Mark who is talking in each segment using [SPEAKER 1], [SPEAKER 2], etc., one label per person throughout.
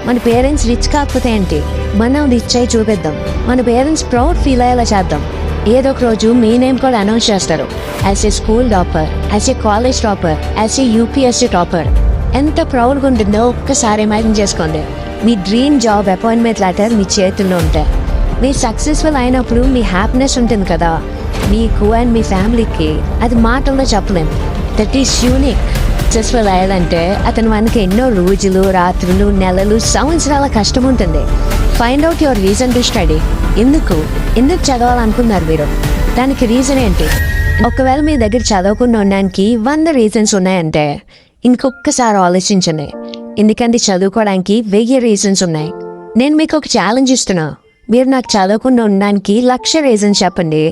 [SPEAKER 1] మన parents rich కాకపోతే ఏంటి, మనం రిచ్ అయి చూపిద్దాం. మన పేరెంట్స్ ప్రౌడ్ ఫీల్ అయ్యేలా చేద్దాం. ఏదో ఒక రోజు మీ నేమ్ కూడా అనౌన్స్ చేస్తారు, as a school topper, as a college topper, as a UPSC topper. ఎంత ప్రౌడ్గా ఉంటుందో ఒక్కసారి ఇమాజిన్ చేసుకోండి. మీ డ్రీమ్ జాబ్ అపాయింట్మెంట్ లెటర్ మీ చేతుల్లో ఉంటాయి. మీరు సక్సెస్ఫుల్ అయినప్పుడు మీ హ్యాపీనెస్ ఉంటుంది కదా, మీకు అండ్ మీ ఫ్యామిలీకి అది మాటల్లో చెప్పలేం. That is unique. సక్సెస్ఫుల్ అయ్యాలంటే అతను మనకి ఎన్నో రోజులు, రాత్రులు, నెలలు, సంవత్సరాల కష్టం ఉంటుంది. Find out your reason to study. ఎందుకు చదవాలనుకున్నారు మీరు? దానికి రీజన్ ఏంటి? ఒకవేళ మీ దగ్గర చదవకుండా ఉండడానికి 100 రీజన్స్ ఉన్నాయంటే ఇంకొకసారి ఆలోచించండి. ఎందుకంటే చదువుకోవడానికి 1000 రీజన్స్ ఉన్నాయి. నేను మీకు ఒక ఛాలెంజ్ ఇస్తున్నా. మీరు నాకు చదవకుండా ఉండడానికి 1,00,000 రీజన్స్ చెప్పండి,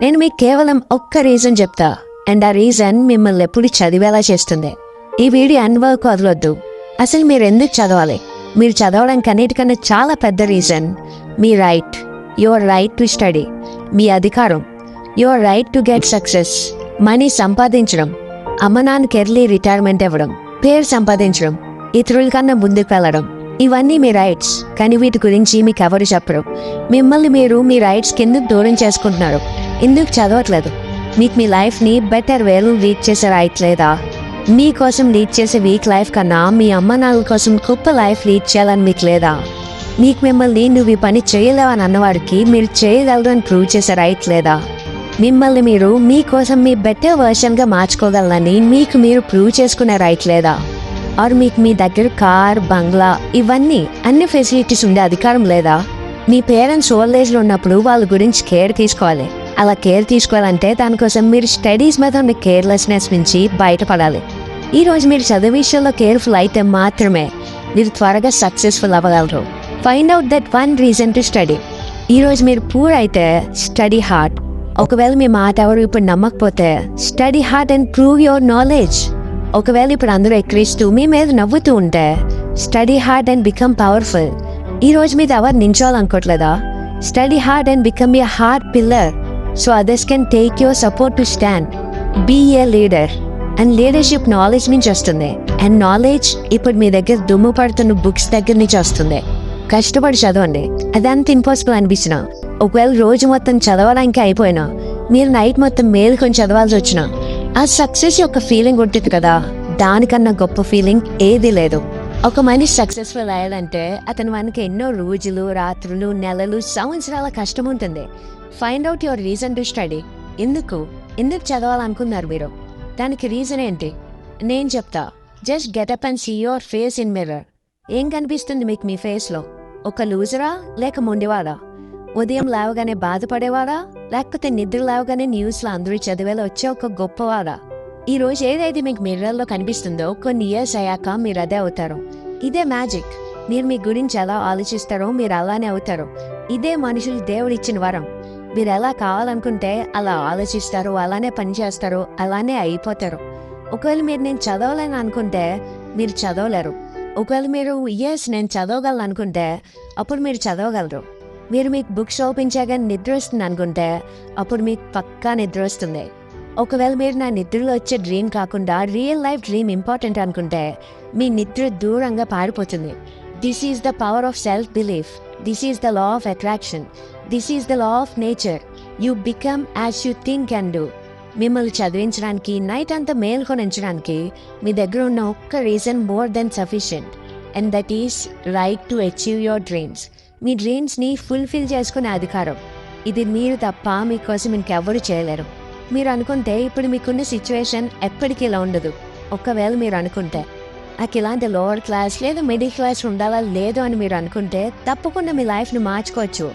[SPEAKER 1] నేను మీకు కేవలం ఒక్క రీజన్ చెప్తా. అండ్ ఆ రీజన్ మిమ్మల్ని ఎప్పుడు చదివేలా చేస్తుంది. ఈ వీడియో అన్వర్క్ వదలొద్దు. అసలు మీరు ఎందుకు చదవాలి? మీరు చదవడానికి అన్నిటికన్నా చాలా పెద్ద రీజన్ మీ right. Your right to study. మీ అధికారం. Your right to get success. Money సంపాదించడం, అమ్మ నాన్నకి ఎర్లీ రిటైర్మెంట్ ఇవ్వడం, పేరు సంపాదించడం, ఇతరుల కన్నా ముందుకు వెళ్ళడం, ఇవన్నీ మీ రైట్స్. కానీ వీటి గురించి మీకు ఎవరు చెప్పరు. మిమ్మల్ని మీరు మీ రైట్స్ కింద దూరం చేసుకుంటున్నారు. ఎందుకు చదవట్లేదు? మీకు మీ లైఫ్ని బెటర్ వేలో లీడ్ చేసే రైట్ లేదా? మీకోసం లీడ్ చేసే వీక్ లైఫ్ కన్నా మీ అమ్మ నాన్నల కోసం గొప్ప లైఫ్ లీడ్ చేయాలని మీకు లేదా? మీకు మిమ్మల్ని నువ్వు ఈ పని చేయలేవు అని అన్నవాడికి మీరు చేయగలరు అని ప్రూవ్ చేసే రైట్ లేదా? మిమ్మల్ని మీరు మీకోసం మీ బెటర్ వర్షన్గా మార్చుకోగలరని మీకు మీరు ప్రూవ్ చేసుకునే రైట్ లేదా? ఆర్ మీకు మీ దగ్గర కార్, బంగ్లా, ఇవన్నీ అన్ని ఫెసిలిటీస్ ఉండే అధికారం లేదా? మీ పేరెంట్స్ ఓల్డ్ ఏజ్లో ఉన్నప్పుడు వాళ్ళ గురించి కేర్ తీసుకోవాలి. అలా కేర్ తీసుకోవాలంటే దానికోసం మీరు స్టడీస్ మీద ఉన్న కేర్లెస్నెస్ నుంచి బయటపడాలి. ఈరోజు మీరు చదువు విషయంలో కేర్ఫుల్ అయితే మాత్రమే మీరు త్వరగా సక్సెస్ఫుల్ అవ్వగలరు. Find out that 1 reason to study. ఈరోజు మీరు పూర్ అయితే స్టడీ హార్డ్. ఒకవేళ మీ మాట ఎవరు ఇప్పుడు నమ్మకపోతే study hard and prove your knowledge. ఒకవేళ ఇప్పుడు అందరూ ఎక్కిరిస్తూ మీ మీద నవ్వుతూ ఉంటే study hard and become powerful. ఈరోజు మీద ఎవరు నించోవాలనుకోవట్లేదా? Study hard and become a hard pillar so others can take your support to stand. Be a leader. And leadership knowledge నుంచి వస్తుంది. అండ్ నాలెడ్జ్ ఇప్పుడు మీ దగ్గర దుమ్ము పడుతున్న బుక్స్ దగ్గర నుంచి వస్తుంది. కష్టపడి చదవండి. అదంత ఇంపాసిబుల్ అనిపించిన, ఒకవేళ రోజు మొత్తం చదవడానికి అయిపోయినా మీరు నైట్ మొత్తం మేలుకొని చదవాల్సి వచ్చినా ఆ సక్సెస్ యొక్క ఫీలింగ్ ఉంటుంది కదా, దానికన్నా గొప్ప ఫీలింగ్ ఏదీ లేదు. ఒక మనిషి సక్సెస్ఫుల్ అయ్యాలంటే అతను మనకి ఎన్నో రోజులు, రాత్రులు, నెలలు, సంవత్సరాల కష్టం ఉంటుంది. Find out your reason to study. ఎందుకు చదవాలనుకున్నారు మీరు? దానికి రీజన్ ఏంటి? నేను చెప్తా. Just get up and see your face in mirror. ఏం కనిపిస్తుంది మీకు మీ ఫేస్లో? ఒక లూజరా లేక మొండివాడా? ఉదయం లేవగానే బాధపడేవాడా లేకపోతే నిద్ర లేవగానే న్యూస్లో అందరూ చదివేలా వచ్చే ఒక గొప్పవాడా? ఈరోజు ఏదైతే మీకు మిర్రర్లో కనిపిస్తుందో కొన్ని ఇయర్స్ అయ్యాక మీరు అదే అవుతారు. ఇదే మ్యాజిక్. మీరు మీ గురించి ఎలా ఆలోచిస్తారో మీరు అలానే అవుతారు. ఇదే మనుషులు దేవుడిచ్చిన వరం. మీరు ఎలా కావాలనుకుంటే అలా ఆలోచిస్తారు, అలానే పనిచేస్తారు, అలానే అయిపోతారు. ఒకవేళ మీరు నేను చదవలేను అనుకుంటే మీరు చదవలేరు. ఒకవేళ మీరు నేను చదవగలను అనుకుంటే అప్పుడు మీరు చదవగలరు. మీరు మీకు బుక్స్ ఓపించాగా నిద్ర వస్తుంది అనుకుంటే అప్పుడు మీకు పక్కా నిద్ర వస్తుంది. ఒకవేళ మీరు నా నిద్రలో వచ్చే డ్రీమ్ కాకుండా రియల్ లైఫ్ డ్రీమ్ ఇంపార్టెంట్ అనుకుంటే మీ నిద్ర దూరంగా పారిపోతుంది. This is the power of self belief. This is the law of attraction. This is the law of nature. You become as you think and do. మిమ్మల్ని చదివించడానికి, night అంతా మేల్కొనించడానికి మీ దగ్గర ఉన్న ఒక్క reason more than sufficient. And that is right to achieve your dreams. మీ డ్రీమ్స్ని ఫుల్ఫిల్ చేసుకునే అధికారం. ఇది మీరు తప్ప మీకోసం ఇంకెవ్వరు చేయలేరు. మీరు అనుకుంటే ఇప్పుడు మీకున్న సిచ్యువేషన్ ఎప్పటికీ ఇలా ఉండదు. ఒకవేళ మీరు అనుకుంటే నాకు ఇలాంటి లోవర్ క్లాస్ లేదా మిడిల్ క్లాస్ ఉండాలా లేదు అని మీరు అనుకుంటే తప్పకుండా మీ లైఫ్ని మార్చుకోవచ్చు.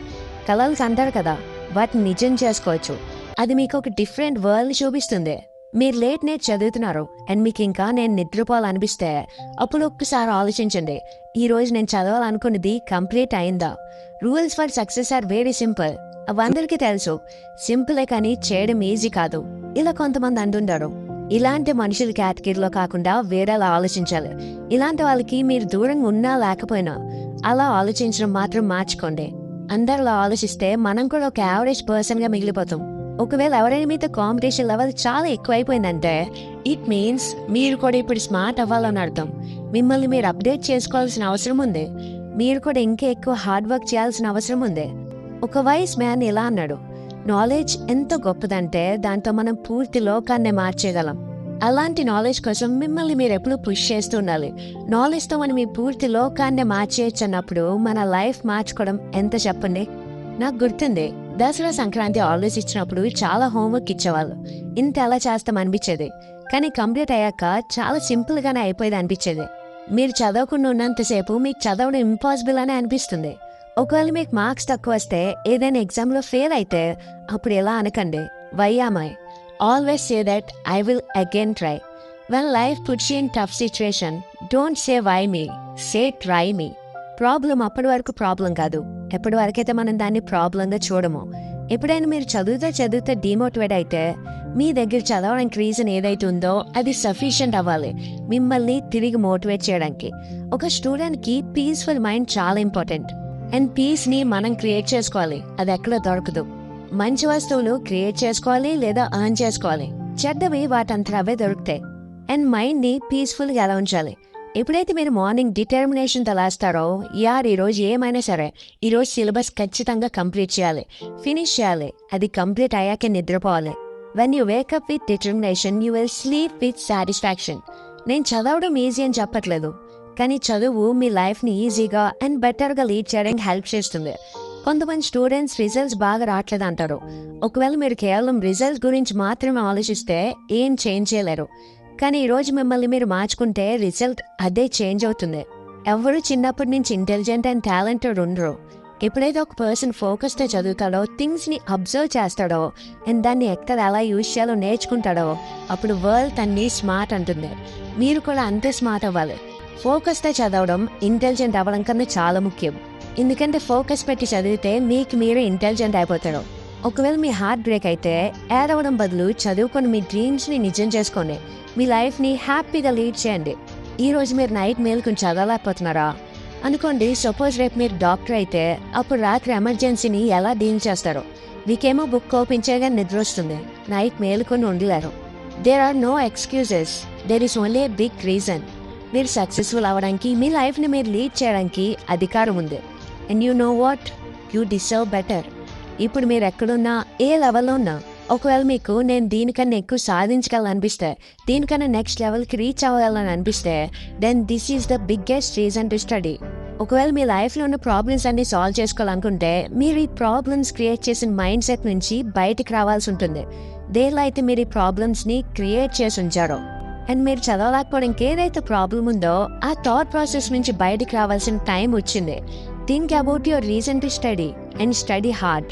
[SPEAKER 1] కలలు కంటారు కదా, వాటిని నిజం చేసుకోవచ్చు. అది మీకు ఒక డిఫరెంట్ వరల్డ్ చూపిస్తుంది. మీరు లేట్ నైట్ చదువుతున్నారు అండ్ మీకు ఇంకా నేను నిద్రపోవాలనిపిస్తే అప్పుడు ఒక్కసారి ఆలోచించండి, ఈరోజు నేను చదవాలనుకున్నది కంప్లీట్ అయిందా? Rules for success or very simple. అవి అందరికీ తెలుసు. సింపులే కానీ చేయడం ఈజీ కాదు. ఇలా కొంతమంది అంటుంటారు. ఇలాంటి మనుషుల కేటగిరీలో కాకుండా వేరేలా ఆలోచించాలి. ఇలాంటి వాళ్ళకి మీరు దూరంగా ఉన్నా లేకపోయినా అలా ఆలోచించడం మాత్రం మార్చుకోండి. అందరిలా ఆలోచిస్తే మనం కూడా ఒక యావరేజ్ పర్సన్గా మిగిలిపోతాం. ఒకవేళ ఎవరైనా మీతో కాంపిటీషన్ లెవెల్ చాలా ఎక్కువైపోయిందంటే ఇట్ మీన్స్ మీరు కూడా ఇప్పుడు స్మార్ట్ అవ్వాలని అర్థం. మిమ్మల్ని మీరు అప్డేట్ చేసుకోవాల్సిన అవసరం ఉంది. మీరు కూడా ఇంకా ఎక్కువ హార్డ్ వర్క్ చేయాల్సిన అవసరం ఉంది. ఒక వైస్ మ్యాన్ ఇలా అన్నాడు, నాలెడ్జ్ ఎంత గొప్పదంటే దాంతో మనం పూర్తి లోకాన్ని మార్చేయగలం. అలాంటి నాలెడ్జ్ కోసం మిమ్మల్ని మీరు ఎప్పుడు పుష్ చేస్తూ ఉండాలి. నాలెడ్జ్తో మనం ఈ పూర్తి లోకాన్ని మార్చేయచ్చు అన్నప్పుడు మన లైఫ్ మార్చుకోవడం ఎంత చెప్పండి. నాకు గుర్తుంది, దసరా సంక్రాంతి హాలిడేస్ ఇచ్చినప్పుడు చాలా హోంవర్క్ ఇచ్చేవాళ్ళు. ఇంత ఎలా చేస్తాం అనిపించేది, కానీ కంప్లీట్ అయ్యాక చాలా సింపుల్గానే అయిపోయేది అనిపించేది. మీరు చదవకుండా ఉన్నంతసేపు మీకు చదవడం ఇంపాసిబుల్ అని అనిపిస్తుంది. ఒకవేళ మీకు మార్క్స్ తక్కువ వస్తే, ఏదైనా ఎగ్జామ్లో ఫెయిల్ అయితే అప్పుడు ఎలా అనకండి, why am I. Always say that I will again try. When life puts you in tough situation, don't say why me, say try me. Problem అప్పటి వరకు ప్రాబ్లం కాదు, ఎప్పటి వరకైతే మనం దాన్ని ప్రాబ్లంగా చూడము. ఎప్పుడైనా మీరు చదువుతా డిమోటివేట్ అయితే మీ దగ్గర చదవడానికి రీజన్ ఏదైతే ఉందో అది సఫిషియంట్ అవ్వాలి మిమ్మల్ని తిరిగి మోటివేట్ చేయడానికి. ఒక స్టూడెంట్కి పీస్ఫుల్ మైండ్ చాలా ఇంపార్టెంట్. అండ్ పీస్ని మనం క్రియేట్ చేసుకోవాలి, అది ఎక్కడ దొరకదు. మంచి వస్తువులు క్రియేట్ చేసుకోవాలి లేదా ఎర్న్ చేసుకోవాలి, చెడ్డవి వాటంతా అవే దొరుకుతాయి. అండ్ మైండ్ని పీస్ఫుల్గా ఎలా ఉంచాలి. ఎప్పుడైతే మీరు మార్నింగ్ డిటర్మినేషన్తో లేస్తారో, ఈరోజు ఏమైనా సరే ఈరోజు సిలబస్ ఖచ్చితంగా కంప్లీట్ చేయాలి, ఫినిష్ చేయాలి, అది కంప్లీట్ అయ్యాకే నిద్రపోవాలి. When you wake up with determination you will sleep with satisfaction. నేను చదవడం ఈజీ అని చెప్పట్లేదు, కానీ చదువు మీ లైఫ్ని ఈజీగా అండ్ బెటర్గా లీడ్ చేయడానికి హెల్ప్ చేస్తుంది. కొంతమంది స్టూడెంట్స్ రిజల్ట్స్ బాగా రావట్లేదు అంటారు. ఒకవేళ మీరు కేవలం రిజల్ట్స్ గురించి మాత్రమే ఆలోచిస్తే ఏం చేంజ్ చేయలేరు. కానీ ఈరోజు మిమ్మల్ని మీరు మార్చుకుంటే రిజల్ట్ అదే చేంజ్ అవుతుంది. ఎవరు చిన్నప్పటి నుంచి ఇంటెలిజెంట్ అండ్ టాలెంటెడ్ ఉండరు. ఎప్పుడైతే ఒక పర్సన్ ఫోకస్తో చదువుతాడో, థింగ్స్ని అబ్జర్వ్ చేస్తాడో అండ్ దాన్ని ఎక్కడ ఎలా యూజ్ చేయాలో నేర్చుకుంటాడో అప్పుడు వరల్డ్ తన్ని స్మార్ట్ అంటుంది. మీరు కూడా అంతే స్మార్ట్ అవ్వాలి. ఫోకస్తో చదవడం ఇంటెలిజెంట్ అవ్వడం కన్నా చాలా ముఖ్యం. ఎందుకంటే ఫోకస్ పెట్టి చదివితే మీకు మీరే ఇంటెలిజెంట్ అయిపోతారు. ఒకవేళ మీ హార్ట్ బ్రేక్ అయితే ఏడవడం బదులు చదువుకొని మీ డ్రీమ్స్ని నిజం చేసుకోండి. మీ లైఫ్ని హ్యాపీగా లీడ్ చేయండి. ఈరోజు మీరు నైట్ మేల్కొని చదవలేకపోతున్నారా అనుకోండి. సపోజ్ రేపు మీరు డాక్టర్ అయితే అప్పుడు రాత్రి ఎమర్జెన్సీని ఎలా డీల్ చేస్తారు. మీకేమో బుక్ ఓపెన్ చేయగానే నిద్ర వస్తుంది, నైట్ మేల్కొని ఉండలేరు. There are no excuses, there is only a big reason. మీరు సక్సెస్ఫుల్ అవ్వడానికి, మీ లైఫ్ని మీరు లీడ్ చేయడానికి అధికారం ఉంది. And you know what, you deserve better. ఇప్పుడు మీరు ఎక్కడున్నా, ఏ లెవెల్లో ఉన్నా, ఒకవేళ మీకు నేను దీనికన్నా ఎక్కువ సాధించగలనిపిస్తే, దీనికన్నా నెక్స్ట్ లెవెల్కి రీచ్ అవ్వాలని అనిపిస్తే, then this is the biggest reason to study. ఒకవేళ మీ లైఫ్లో ఉన్న ప్రాబ్లమ్స్ అన్ని సాల్వ్ చేసుకోవాలనుకుంటే మీరు ఈ ప్రాబ్లమ్స్ క్రియేట్ చేసిన మైండ్ సెట్ నుంచి బయటికి రావాల్సి ఉంటుంది. దేనిలో అయితే మీరు ఈ ప్రాబ్లమ్స్ని క్రియేట్ చేసి ఉంచారో అండ్ మీరు చదవలేకపోవడానికి ఏదైతే ప్రాబ్లం ఉందో ఆ థాట్ ప్రాసెస్ నుంచి బయటికి రావాల్సిన టైం వచ్చింది. Think about your reason to study and study hard.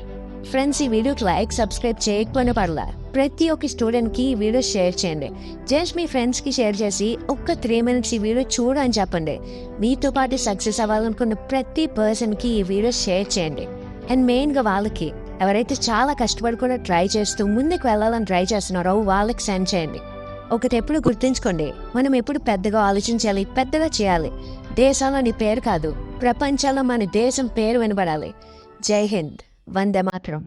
[SPEAKER 1] Friends, ఈ వీడియోకి లైక్, సబ్స్క్రైబ్ చేయకపోయినా పర్లా, ప్రతి ఒక్క స్టూడెంట్కి ఈ వీడియో షేర్ చేయండి. జస్ట్ మీ ఫ్రెండ్స్కి షేర్ చేసి ఒక్క 3 minutes ఈ వీడియో చూడని చెప్పండి. మీతో పాటు సక్సెస్ అవ్వాలనుకున్న ప్రతి పర్సన్కి ఈ వీడియో షేర్ చేయండి. అండ్ మెయిన్గా వాళ్ళకి ఎవరైతే చాలా కష్టపడి కూడా ట్రై చేస్తూ ముందుకు వెళ్ళాలని ట్రై చేస్తున్నారో వాళ్ళకి సెండ్ చేయండి. ఒకటి ఎప్పుడు గుర్తుంచుకోండి, మనం ఎప్పుడు పెద్దగా ఆలోచించాలి, పెద్దగా చేయాలి. దేశంలో నీ పేరు కాదు, ప్రపంచంలో మన దేశం పేరు వినబడాలి. జై హింద్, వందే మాతరం.